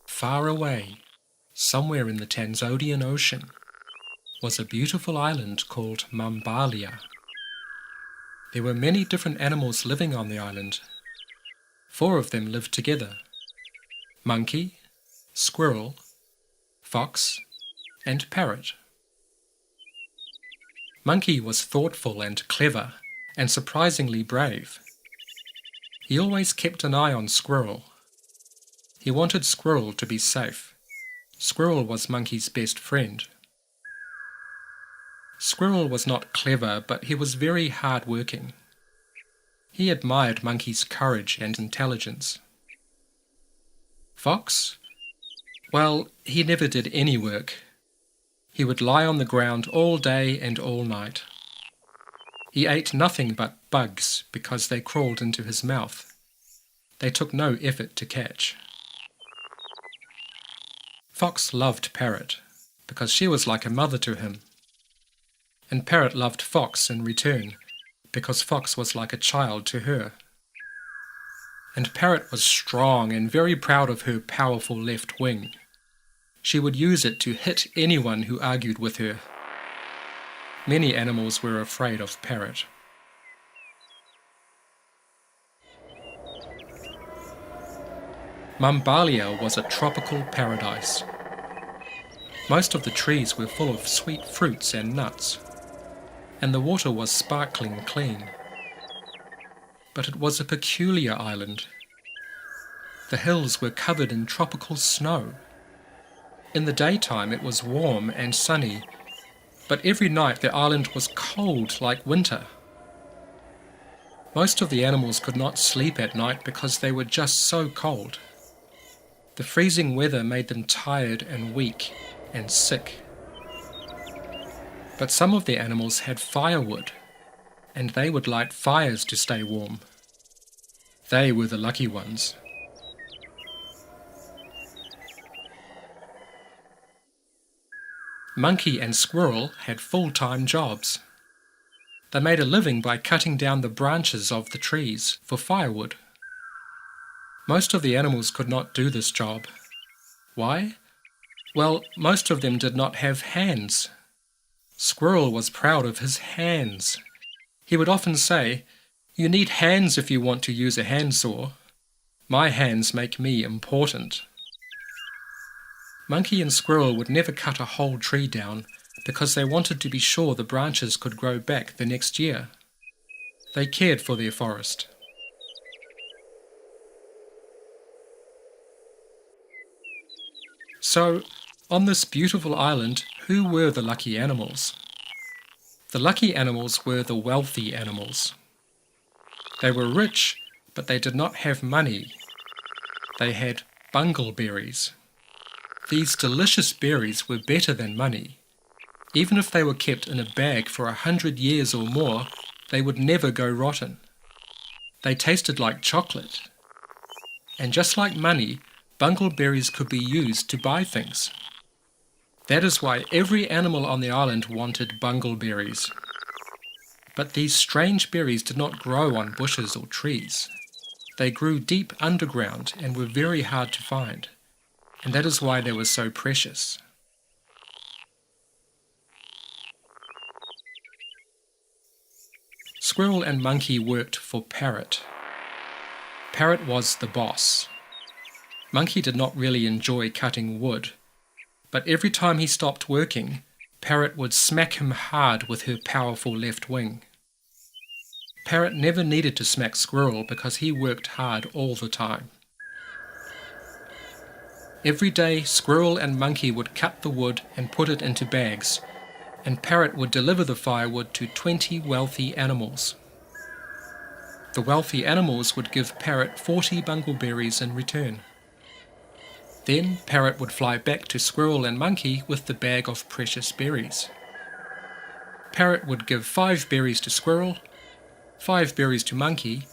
Far away, somewhere in the Tanzanian Ocean, was a beautiful island called Mambalia. There were many different animals living on the island. 4 of them lived together: monkey, squirrel, fox, and parrot. Monkey was thoughtful and clever and surprisingly brave. He always kept an eye on Squirrel. He wanted Squirrel to be safe. Squirrel was Monkey's best friend. Squirrel was not clever, but he was very hard-working. He admired Monkey's courage and intelligence. Fox? Well, he never did any work. He would lie on the ground all day and all night. He ate nothing but bugs because they crawled into his mouth. They took no effort to catch. Fox loved Parrot because she was like a mother to him. And Parrot loved Fox in return because Fox was like a child to her. And Parrot was strong and very proud of her powerful left wing. She would use it to hit anyone who argued with her. Many animals were afraid of Parrot. Mambalia was a tropical paradise. Most of the trees were full of sweet fruits and nuts, and the water was sparkling clean. But it was a peculiar island. The hills were covered in tropical snow. In the daytime it was warm and sunny, but every night the island was cold like winter. Most of the animals could not sleep at night because they were just so cold. The freezing weather made them tired and weak and sick. But some of the animals had firewood, and they would light fires to stay warm. They were the lucky ones. Monkey and Squirrel had full-time jobs. They made a living by cutting down the branches of the trees for firewood. Most of the animals could not do this job. Why? Well, most of them did not have hands. Squirrel was proud of his hands. He would often say, "You need hands if you want to use a handsaw. My hands make me important." Monkey and Squirrel would never cut a whole tree down because they wanted to be sure the branches could grow back the next year. They cared for their forest. So, on this beautiful island, who were the lucky animals? The lucky animals were the wealthy animals. They were rich, but they did not have money. They had bungleberries. These delicious berries were better than money. Even if they were kept in a bag for 100 years or more, they would never go rotten. They tasted like chocolate. And just like money, bungleberries could be used to buy things. That is why every animal on the island wanted bungleberries. But these strange berries did not grow on bushes or trees. They grew deep underground and were very hard to find, and that is why they were so precious. Squirrel and Monkey worked for Parrot. Parrot was the boss. Monkey did not really enjoy cutting wood, but every time he stopped working, Parrot would smack him hard with her powerful left wing. Parrot never needed to smack Squirrel because he worked hard all the time. Every day, Squirrel and Monkey would cut the wood and put it into bags, and Parrot would deliver the firewood to 20 wealthy animals. The wealthy animals would give Parrot 40 bungleberries in return. Then Parrot would fly back to Squirrel and Monkey with the bag of precious berries. Parrot would give 5 berries to Squirrel, 5 berries to Monkey,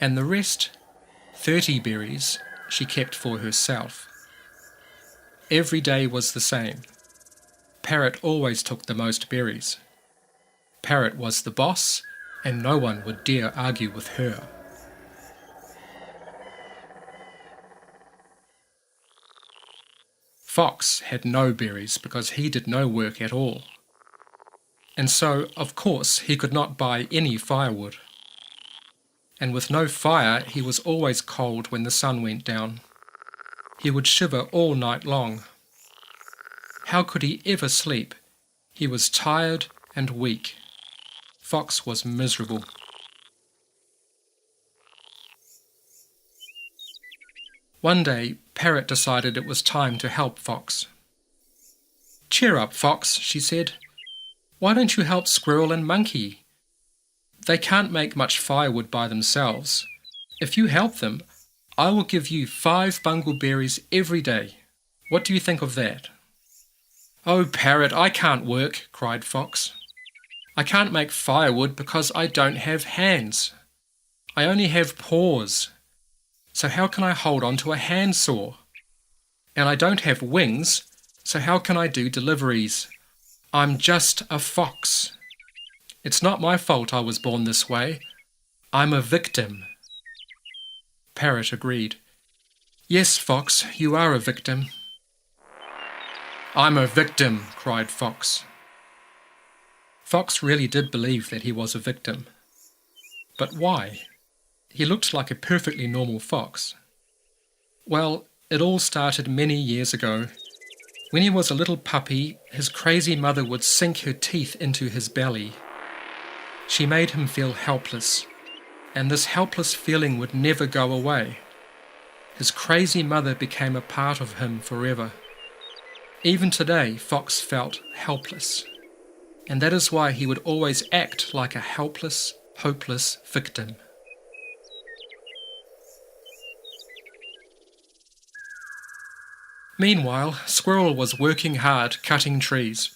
and the rest, 30 berries, she kept for herself. Every day was the same. Parrot always took the most berries. Parrot was the boss, and no one would dare argue with her. Fox had no berries because he did no work at all. And so, of course, he could not buy any firewood. And with no fire, he was always cold when the sun went down. He would shiver all night long. How could he ever sleep? He was tired and weak. Fox was miserable. One day, Parrot decided it was time to help Fox. "Cheer up, Fox," she said. "Why don't you help Squirrel and Monkey? They can't make much firewood by themselves. If you help them, I will give you 5 bungleberries every day. What do you think of that?" "Oh, Parrot, I can't work," cried Fox. "I can't make firewood because I don't have hands. I only have paws. So how can I hold on to a handsaw? And I don't have wings, so how can I do deliveries? I'm just a fox. It's not my fault I was born this way. I'm a victim." Parrot agreed. "Yes, Fox, you are a victim." "I'm a victim," cried Fox. Fox really did believe that he was a victim. But why? He looked like a perfectly normal fox. Well, it all started many years ago. When he was a little puppy, his crazy mother would sink her teeth into his belly. She made him feel helpless, and this helpless feeling would never go away. His crazy mother became a part of him forever. Even today, Fox felt helpless, and that is why he would always act like a helpless, hopeless victim. Meanwhile, Squirrel was working hard cutting trees.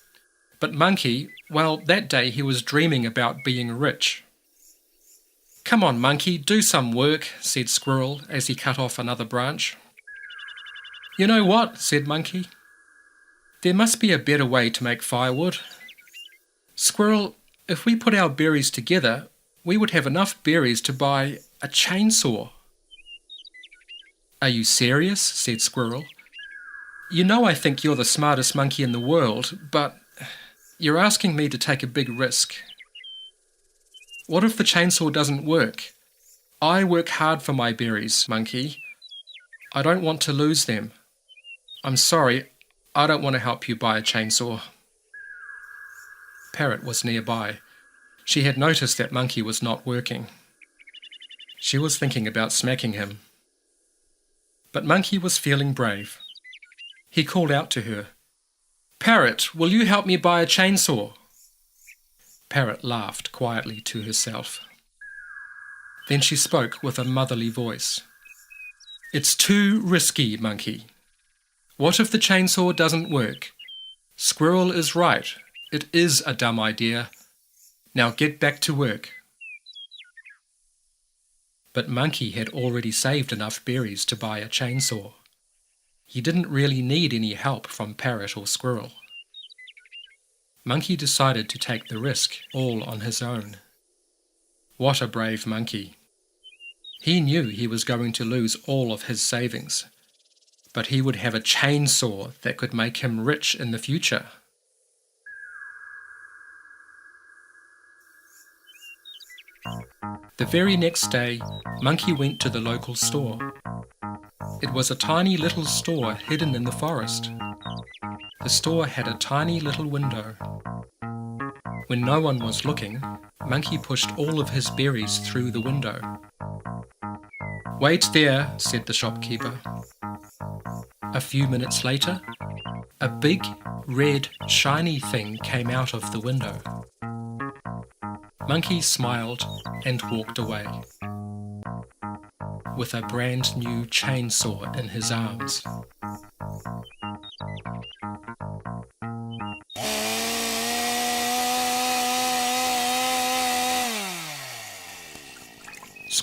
But Monkey, well, that day he was dreaming about being rich. "Come on, Monkey, do some work," said Squirrel as he cut off another branch. "You know what?" said Monkey. "There must be a better way to make firewood. Squirrel, if we put our berries together, we would have enough berries to buy a chainsaw." "Are you serious?" said Squirrel. "You know I think you're the smartest monkey in the world, but you're asking me to take a big risk. What if the chainsaw doesn't work? I work hard for my berries, Monkey. I don't want to lose them. I'm sorry, I don't want to help you buy a chainsaw." Parrot was nearby. She had noticed that Monkey was not working. She was thinking about smacking him. But Monkey was feeling brave. He called out to her, "Parrot, will you help me buy a chainsaw?" Parrot laughed quietly to herself. Then she spoke with a motherly voice. "It's too risky, Monkey. What if the chainsaw doesn't work? Squirrel is right. It is a dumb idea. Now get back to work." But Monkey had already saved enough berries to buy a chainsaw. He didn't really need any help from Parrot or Squirrel. Monkey decided to take the risk all on his own. What a brave monkey! He knew he was going to lose all of his savings, but he would have a chainsaw that could make him rich in the future. The very next day, Monkey went to the local store. It was a tiny little store hidden in the forest. The store had a tiny little window. When no one was looking, Monkey pushed all of his berries through the window. "Wait there," said the shopkeeper. A few minutes later, a big, red, shiny thing came out of the window. Monkey smiled and walked away, with a brand new chainsaw in his arms.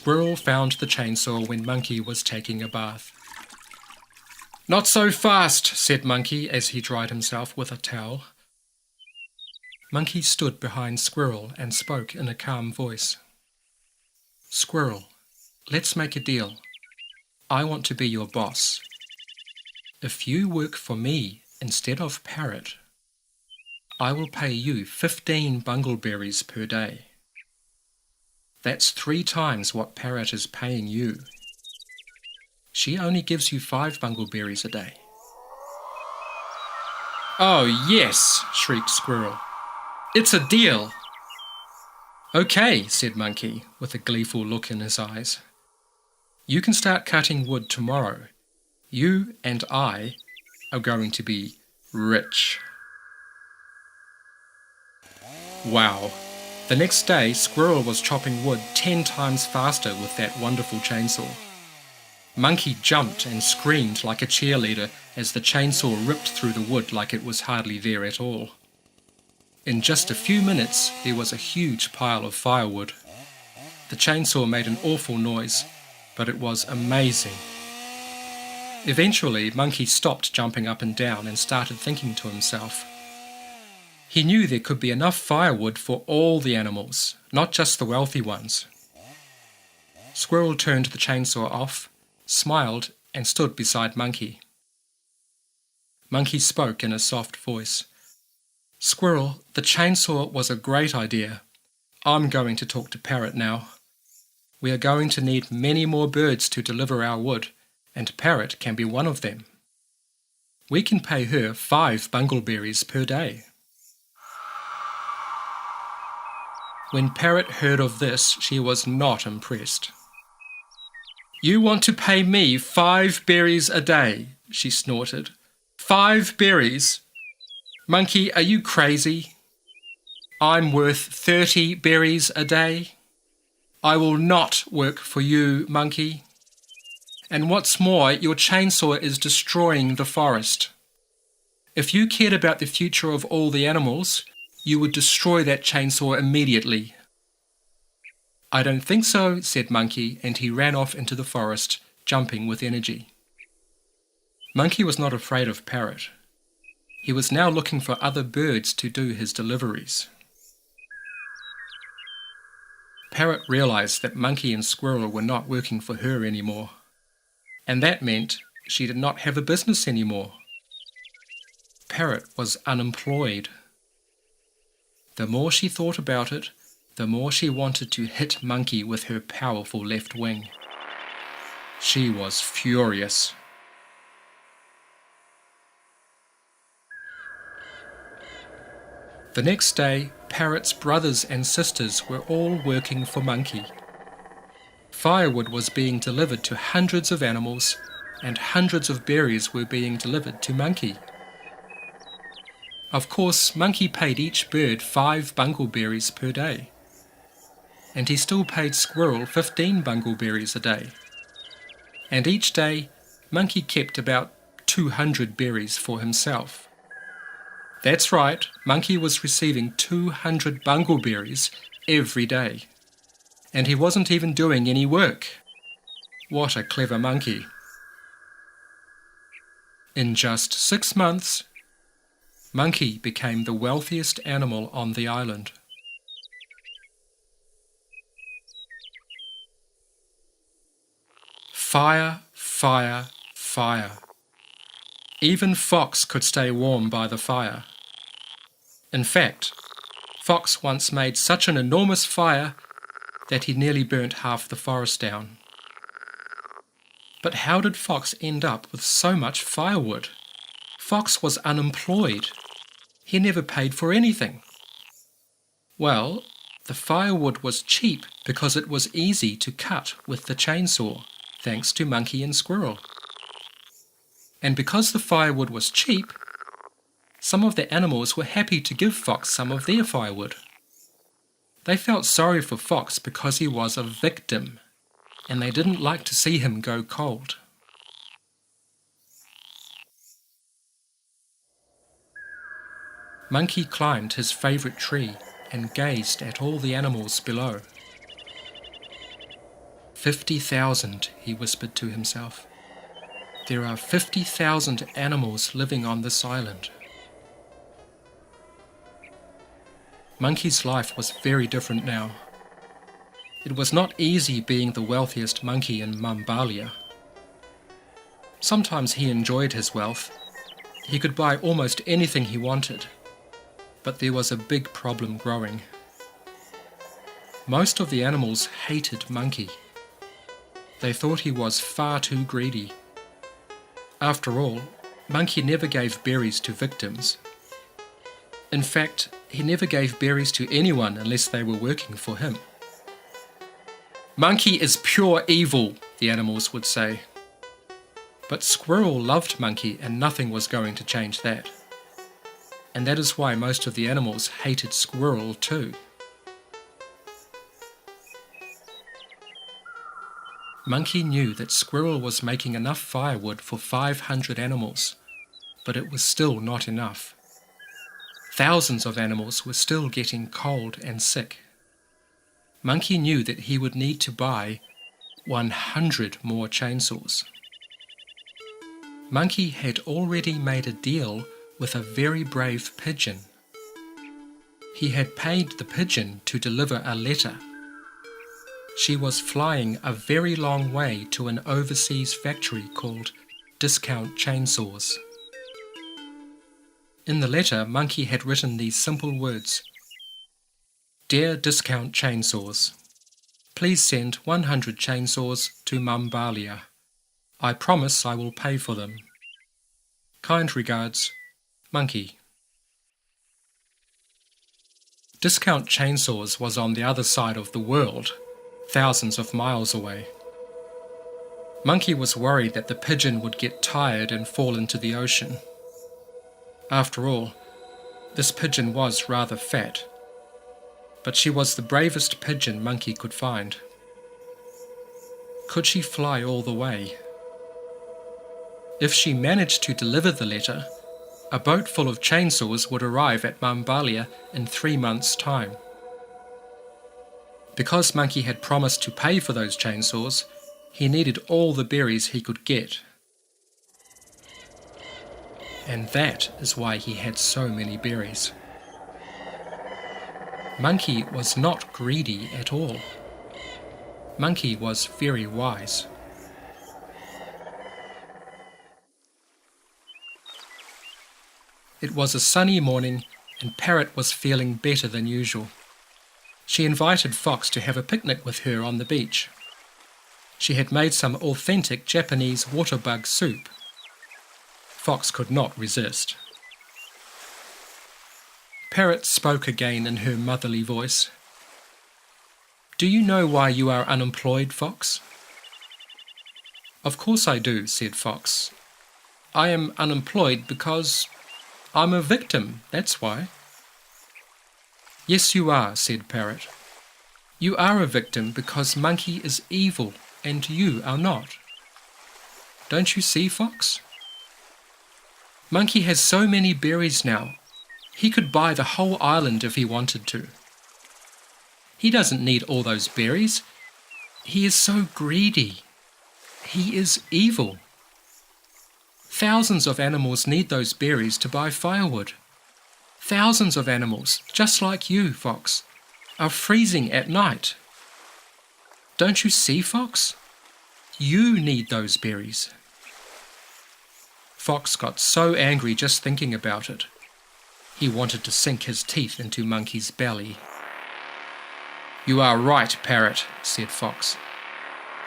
Squirrel found the chainsaw when Monkey was taking a bath. "Not so fast," said Monkey as he dried himself with a towel. Monkey stood behind Squirrel and spoke in a calm voice. "Squirrel, let's make a deal. I want to be your boss. If you work for me instead of Parrot, I will pay you 15 bungleberries per day. That's 3 times what Parrot is paying you. She only gives you 5 bungleberries a day." "Oh yes," shrieked Squirrel. "It's a deal." "Okay," said Monkey, with a gleeful look in his eyes. "You can start cutting wood tomorrow. You and I are going to be rich." Wow. The next day, Squirrel was chopping wood 10 times faster with that wonderful chainsaw. Monkey jumped and screamed like a cheerleader as the chainsaw ripped through the wood like it was hardly there at all. In just a few minutes, there was a huge pile of firewood. The chainsaw made an awful noise, but it was amazing. Eventually, Monkey stopped jumping up and down and started thinking to himself. He knew there could be enough firewood for all the animals, not just the wealthy ones. Squirrel turned the chainsaw off, smiled, and stood beside Monkey. Monkey spoke in a soft voice. "Squirrel, the chainsaw was a great idea. I'm going to talk to Parrot now. We are going to need many more birds to deliver our wood, and Parrot can be one of them. We can pay her 5 bungleberries per day." When Parrot heard of this, she was not impressed. "You want to pay me 5 berries a day," she snorted. 5 berries? Monkey, are you crazy? I'm worth 30 berries a day. I will not work for you, Monkey. And what's more, your chainsaw is destroying the forest. If you cared about the future of all the animals, you would destroy that chainsaw immediately. I don't think so, said Monkey, and he ran off into the forest, jumping with energy. Monkey was not afraid of Parrot. He was now looking for other birds to do his deliveries. Parrot realized that Monkey and Squirrel were not working for her anymore, and that meant she did not have a business anymore. Parrot was unemployed. The more she thought about it, the more she wanted to hit Monkey with her powerful left wing. She was furious. The next day, Parrot's brothers and sisters were all working for Monkey. Firewood was being delivered to hundreds of animals, and hundreds of berries were being delivered to Monkey. Of course, Monkey paid each bird 5 bungleberries per day, and he still paid Squirrel 15 bungleberries a day. And each day, Monkey kept about 200 berries for himself. That's right, Monkey was receiving 200 bungleberries every day, and he wasn't even doing any work. What a clever monkey. In just 6 months, Monkey became the wealthiest animal on the island. Fire, fire, fire. Even Fox could stay warm by the fire. In fact, Fox once made such an enormous fire that he nearly burnt half the forest down. But how did Fox end up with so much firewood? Fox was unemployed. He never paid for anything. Well, the firewood was cheap because it was easy to cut with the chainsaw, thanks to Monkey and Squirrel. And because the firewood was cheap, some of the animals were happy to give Fox some of their firewood. They felt sorry for Fox because he was a victim, and they didn't like to see him go cold. Monkey climbed his favourite tree and gazed at all the animals below. 50,000, he whispered to himself. There are 50,000 animals living on this island. Monkey's life was very different now. It was not easy being the wealthiest monkey in Mambalia. Sometimes he enjoyed his wealth. He could buy almost anything he wanted. But there was a big problem growing. Most of the animals hated Monkey. They thought he was far too greedy. After all, Monkey never gave berries to victims. In fact, he never gave berries to anyone unless they were working for him. Monkey is pure evil, the animals would say. But Squirrel loved Monkey and nothing was going to change that. And that is why most of the animals hated Squirrel too. Monkey knew that Squirrel was making enough firewood for 500 animals, but it was still not enough. Thousands of animals were still getting cold and sick. Monkey knew that he would need to buy 100 more chainsaws. Monkey had already made a deal with a very brave pigeon. He had paid the pigeon to deliver a letter. She was flying a very long way to an overseas factory called Discount Chainsaws. In the letter, Monkey had written these simple words: Dear Discount Chainsaws, please send 100 chainsaws to Mambalia. I promise I will pay for them. Kind regards, Monkey. Discount Chainsaws was on the other side of the world, thousands of miles away. Monkey was worried that the pigeon would get tired and fall into the ocean. After all, this pigeon was rather fat, but she was the bravest pigeon Monkey could find. Could she fly all the way? If she managed to deliver the letter, a boat full of chainsaws would arrive at Mambalia in 3 months' time. Because Monkey had promised to pay for those chainsaws, he needed all the berries he could get. And that is why he had so many berries. Monkey was not greedy at all. Monkey was very wise. It was a sunny morning and Parrot was feeling better than usual. She invited Fox to have a picnic with her on the beach. She had made some authentic Japanese water bug soup. Fox could not resist. Parrot spoke again in her motherly voice. Do you know why you are unemployed, Fox? Of course I do, said Fox. I am unemployed because I'm a victim, that's why. Yes, you are, said Parrot. You are a victim because Monkey is evil and you are not. Don't you see, Fox? Monkey has so many berries now. He could buy the whole island if he wanted to. He doesn't need all those berries. He is so greedy. He is evil. Thousands of animals need those berries to buy firewood. Thousands of animals, just like you, Fox, are freezing at night. Don't you see, Fox? You need those berries. Fox got so angry just thinking about it. He wanted to sink his teeth into Monkey's belly. You are right, Parrot, said Fox.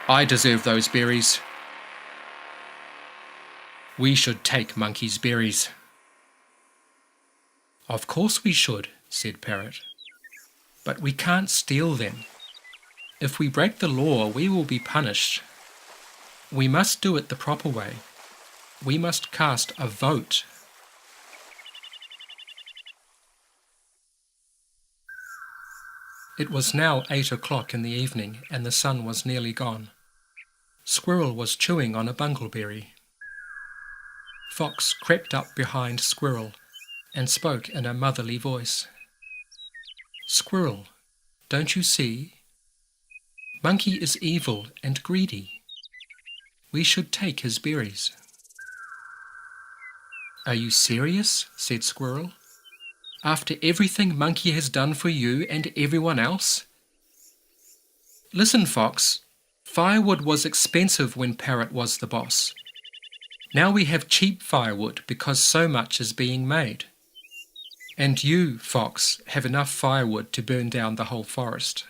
I deserve those berries. We should take Monkey's berries. Of course we should, said Parrot. But we can't steal them. If we break the law, we will be punished. We must do it the proper way. We must cast a vote. It was now 8 o'clock in the evening, and the sun was nearly gone. Squirrel was chewing on a bungleberry. Fox crept up behind Squirrel and spoke in a motherly voice. Squirrel, don't you see? Monkey is evil and greedy. We should take his berries. Are you serious? Said Squirrel. After everything Monkey has done for you and everyone else? Listen, Fox. Firewood was expensive when Parrot was the boss. Now we have cheap firewood because so much is being made. And you, Fox, have enough firewood to burn down the whole forest.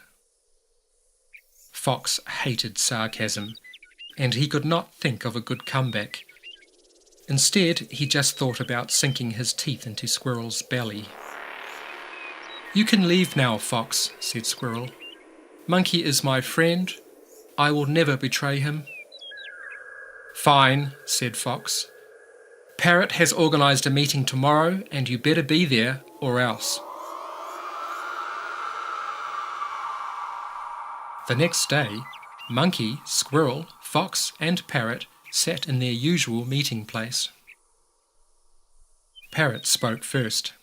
Fox hated sarcasm, and he could not think of a good comeback. Instead, he just thought about sinking his teeth into Squirrel's belly. You can leave now, Fox, said Squirrel. Monkey is my friend. I will never betray him. Fine, said Fox. Parrot has organised a meeting tomorrow, and you better be there, or else. The next day, Monkey, Squirrel, Fox and Parrot sat in their usual meeting place. Parrot spoke first.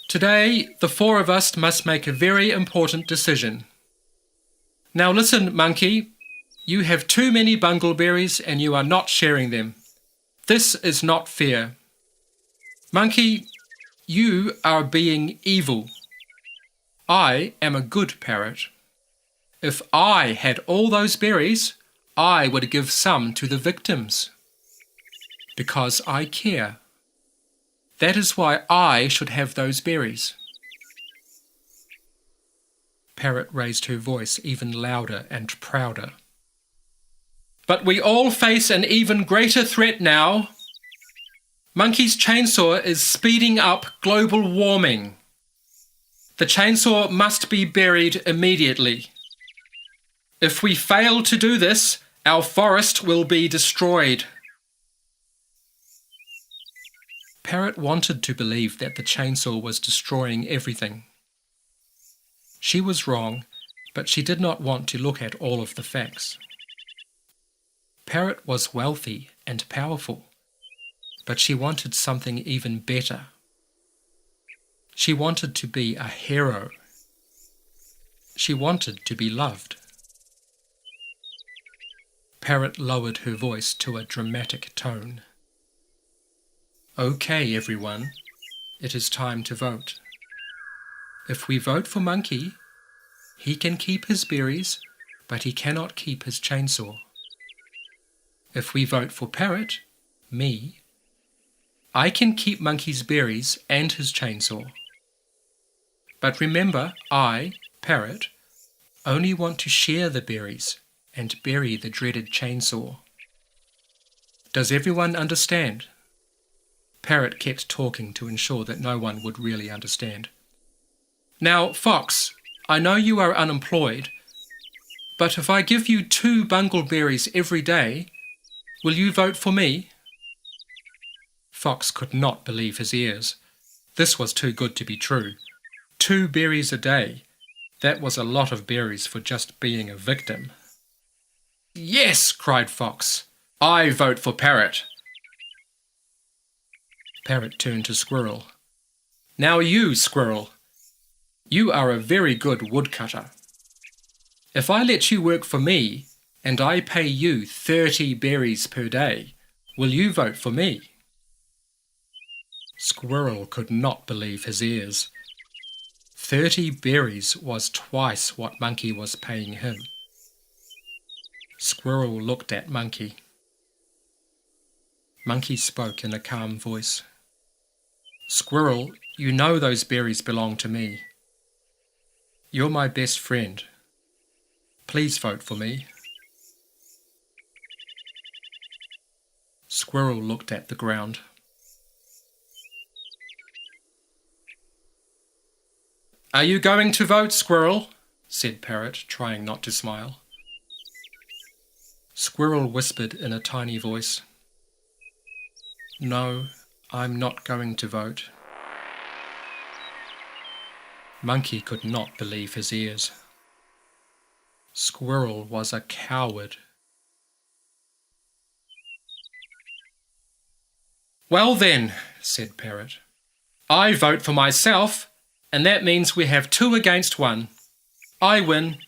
Today, the four of us must make a very important decision. Now listen, Monkey. You have too many bungleberries and you are not sharing them. This is not fair. Monkey, you are being evil. I am a good parrot. If I had all those berries, I would give some to the victims. Because I care. That is why I should have those berries. Parrot raised her voice even louder and prouder. But we all face an even greater threat now. Monkey's chainsaw is speeding up global warming. The chainsaw must be buried immediately. If we fail to do this, our forest will be destroyed. Parrot wanted to believe that the chainsaw was destroying everything. She was wrong, but she did not want to look at all of the facts. Parrot was wealthy and powerful, but she wanted something even better. She wanted to be a hero. She wanted to be loved. Parrot lowered her voice to a dramatic tone. Okay, everyone, it is time to vote. If we vote for Monkey, he can keep his berries, but he cannot keep his chainsaw. If we vote for Parrot, me, I can keep Monkey's berries and his chainsaw. But remember, I, Parrot, only want to share the berries and bury the dreaded chainsaw. Does everyone understand? Parrot kept talking to ensure that no one would really understand. Now, Fox, I know you are unemployed, but if I give you 2 bungleberries every day, will you vote for me? Fox could not believe his ears. This was too good to be true. 2 berries a day. That was a lot of berries for just being a victim. Yes, cried Fox. I vote for Parrot. Parrot turned to Squirrel. Now you, Squirrel. You are a very good woodcutter. If I let you work for me, and I pay you 30 berries per day, will you vote for me? Squirrel could not believe his ears. 30 berries was twice what Monkey was paying him. Squirrel looked at Monkey. Monkey spoke in a calm voice. Squirrel, you know those berries belong to me. You're my best friend. Please vote for me. Squirrel looked at the ground. Are you going to vote, Squirrel? Said Parrot, trying not to smile. Squirrel whispered in a tiny voice. No, I'm not going to vote. Monkey could not believe his ears. Squirrel was a coward. Well then, said Parrot, I vote for myself, and that means we have 2 against 1. I win.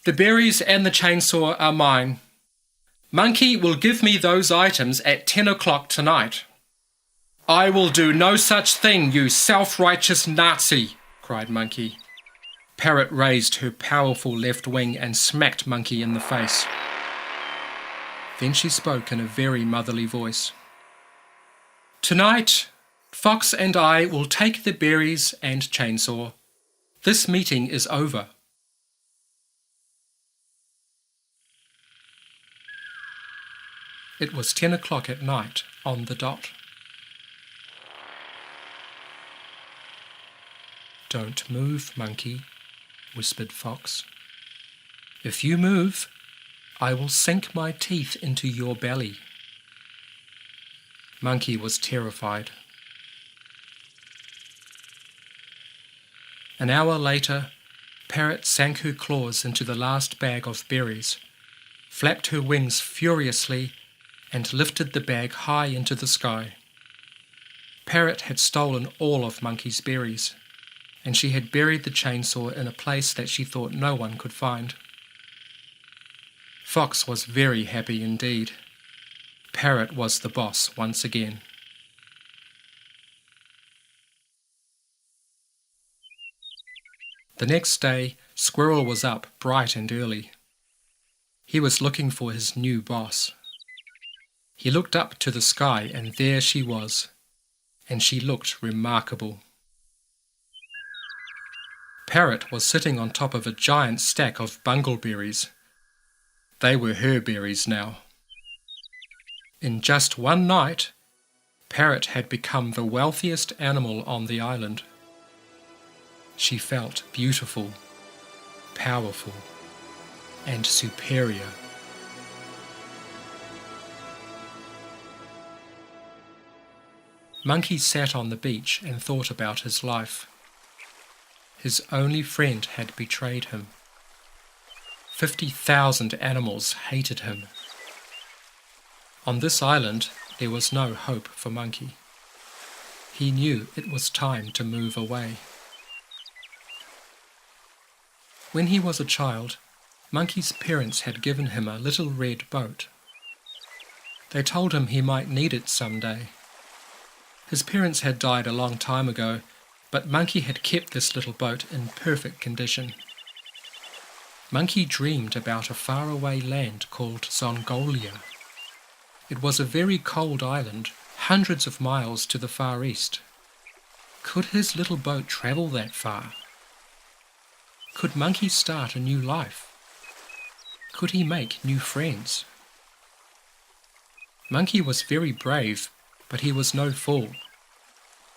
The berries and the chainsaw are mine. Monkey will give me those items at 10 o'clock tonight. I will do no such thing, you self-righteous Nazi, cried Monkey. Parrot raised her powerful left wing and smacked Monkey in the face. Then she spoke in a very motherly voice. Tonight, Fox and I will take the berries and chainsaw. This meeting is over. It was 10 o'clock at night on the dot. Don't move, Monkey, whispered Fox. If you move, I will sink my teeth into your belly. Monkey was terrified. An hour later, Parrot sank her claws into the last bag of berries, flapped her wings furiously, and lifted the bag high into the sky. Parrot had stolen all of Monkey's berries, and she had buried the chainsaw in a place that she thought no one could find. Fox was very happy indeed. Parrot was the boss once again. The next day, Squirrel was up bright and early. He was looking for his new boss. He looked up to the sky, and there she was, and she looked remarkable. Parrot was sitting on top of a giant stack of bungleberries. They were her berries now. In just one night, Parrot had become the wealthiest animal on the island. She felt beautiful, powerful, and superior. Monkey sat on the beach and thought about his life. His only friend had betrayed him. 50,000 animals hated him. On this island, there was no hope for Monkey. He knew it was time to move away. When he was a child, Monkey's parents had given him a little red boat. They told him he might need it someday. His parents had died a long time ago, but Monkey had kept this little boat in perfect condition. Monkey dreamed about a faraway land called Zongolia. It was a very cold island, hundreds of miles to the far east. Could his little boat travel that far? Could Monkey start a new life? Could he make new friends? Monkey was very brave, but he was no fool.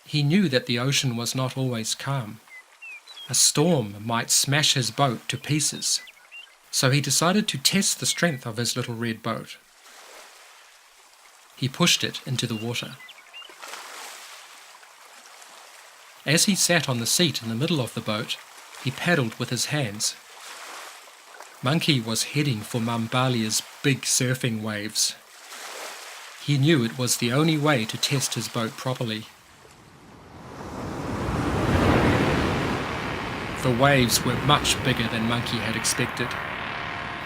He knew that the ocean was not always calm. A storm might smash his boat to pieces, so he decided to test the strength of his little red boat. He pushed it into the water. As he sat on the seat in the middle of the boat, he paddled with his hands. Monkey was heading for Mambalia's big surfing waves. He knew it was the only way to test his boat properly. The waves were much bigger than Monkey had expected.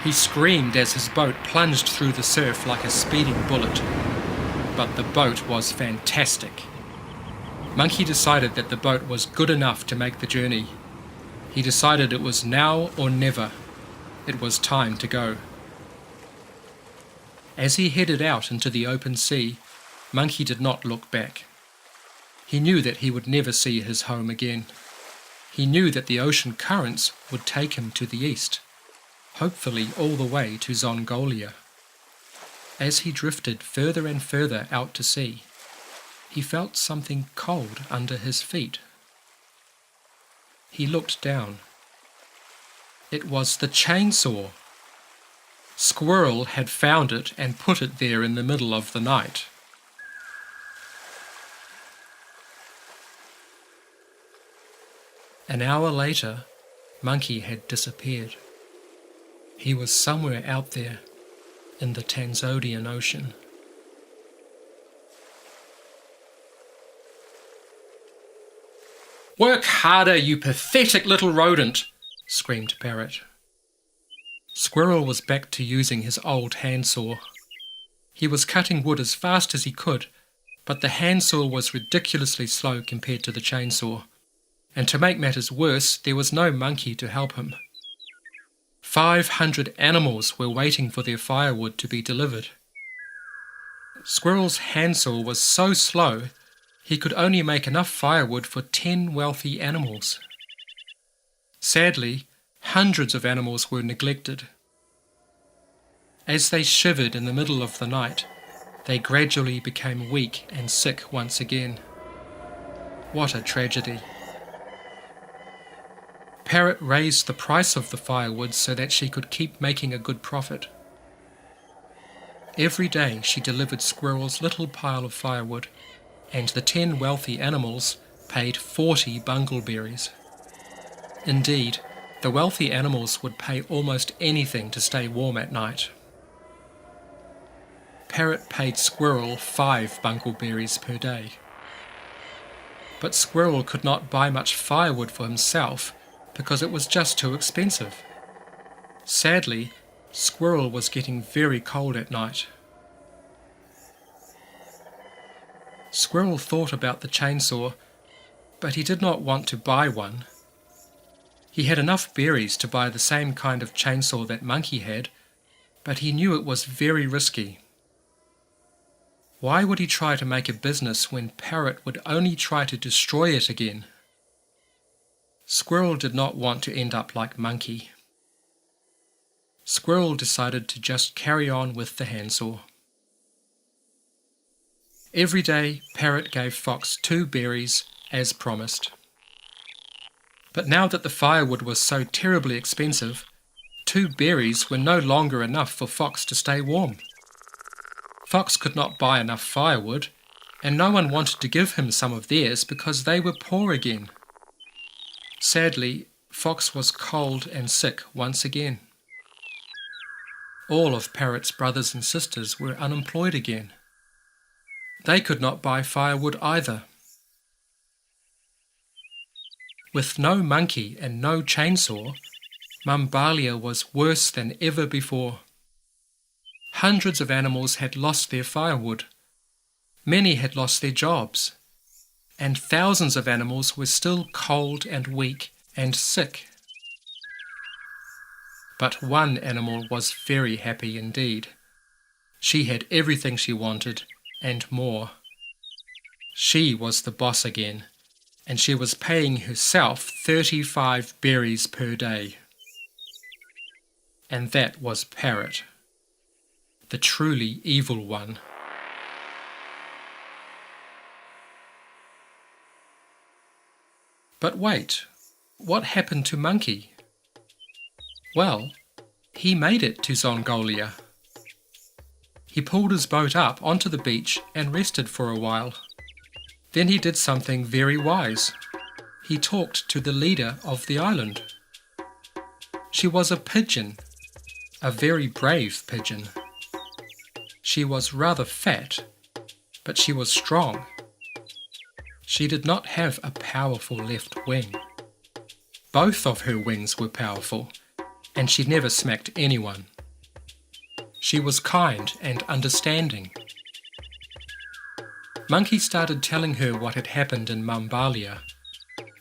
He screamed as his boat plunged through the surf like a speeding bullet. But the boat was fantastic. Monkey decided that the boat was good enough to make the journey. He decided it was now or never. It was time to go. As he headed out into the open sea, Monkey did not look back. He knew that he would never see his home again. He knew that the ocean currents would take him to the east, hopefully all the way to Zongolia. As he drifted further and further out to sea, he felt something cold under his feet. He looked down. It was the chainsaw. Squirrel had found it and put it there in the middle of the night. An hour later, Monkey had disappeared. He was somewhere out there in the Tanzanian Ocean. "Work harder, you pathetic little rodent!" screamed Parrot. Squirrel was back to using his old handsaw. He was cutting wood as fast as he could, but the handsaw was ridiculously slow compared to the chainsaw, and to make matters worse, there was no monkey to help him. 500 animals were waiting for their firewood to be delivered. Squirrel's handsaw was so slow, he could only make enough firewood for 10 wealthy animals. Sadly, hundreds of animals were neglected. As they shivered in the middle of the night, they gradually became weak and sick once again. What a tragedy. Parrot raised the price of the firewood so that she could keep making a good profit. Every day she delivered Squirrel's little pile of firewood, and the 10 wealthy animals paid 40 bungleberries. Indeed, the wealthy animals would pay almost anything to stay warm at night. Parrot paid Squirrel 5 bungleberries per day. But Squirrel could not buy much firewood for himself because it was just too expensive. Sadly, Squirrel was getting very cold at night. Squirrel thought about the chainsaw, but he did not want to buy one. He had enough berries to buy the same kind of chainsaw that Monkey had, but he knew it was very risky. Why would he try to make a business when Parrot would only try to destroy it again? Squirrel did not want to end up like Monkey. Squirrel decided to just carry on with the handsaw. Every day, Parrot gave Fox 2 berries, as promised. But now that the firewood was so terribly expensive, 2 berries were no longer enough for Fox to stay warm. Fox could not buy enough firewood, and no one wanted to give him some of theirs because they were poor again. Sadly, Fox was cold and sick once again. All of Parrot's brothers and sisters were unemployed again. They could not buy firewood either. With no monkey and no chainsaw, Mambalia was worse than ever before. Hundreds of animals had lost their firewood. Many had lost their jobs. And thousands of animals were still cold and weak and sick. But one animal was very happy indeed. She had everything she wanted and more. She was the boss again, and she was paying herself 35 berries per day. And that was Parrot, the truly evil one. But wait, what happened to Monkey? Well, he made it to Zongolia. He pulled his boat up onto the beach and rested for a while. Then he did something very wise. He talked to the leader of the island. She was a pigeon, a very brave pigeon. She was rather fat, but she was strong. She did not have a powerful left wing. Both of her wings were powerful, and she never smacked anyone. She was kind and understanding. Monkey started telling her what had happened in Mambalia,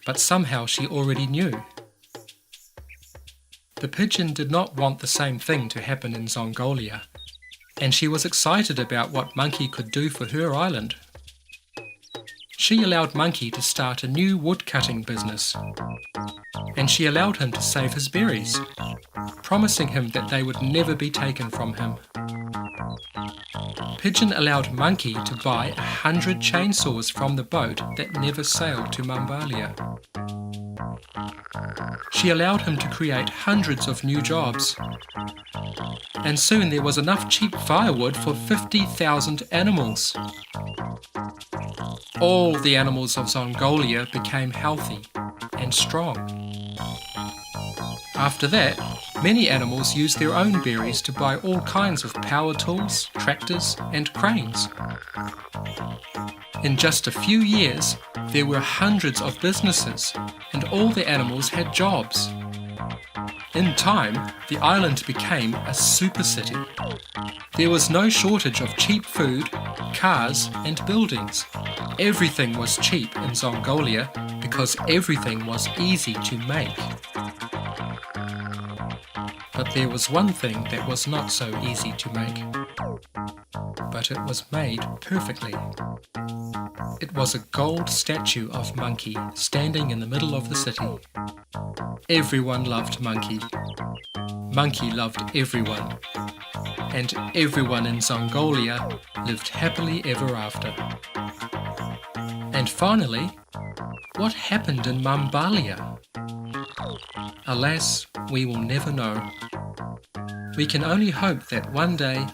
but somehow she already knew. The pigeon did not want the same thing to happen in Zongolia, and she was excited about what Monkey could do for her island. She allowed Monkey to start a new woodcutting business, and she allowed him to save his berries, promising him that they would never be taken from him. Pigeon allowed Monkey to buy 100 chainsaws from the boat that never sailed to Mambalia. She allowed him to create hundreds of new jobs, and soon there was enough cheap firewood for 50,000 animals. All the animals of Zongolia became healthy and strong. After that, many animals used their own berries to buy all kinds of power tools, tractors, and cranes. In just a few years, there were hundreds of businesses, and all the animals had jobs. In time, the island became a super city. There was no shortage of cheap food, cars and buildings. Everything was cheap in Zongolia because everything was easy to make. But there was one thing that was not so easy to make. But it was made perfectly. It was a gold statue of Monkey standing in the middle of the city. Everyone loved Monkey. Monkey loved everyone. And everyone in Zongolia lived happily ever after. And finally, what happened in Mambalia? Alas, we will never know. We can only hope that one day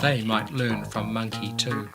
they might learn from Monkey too.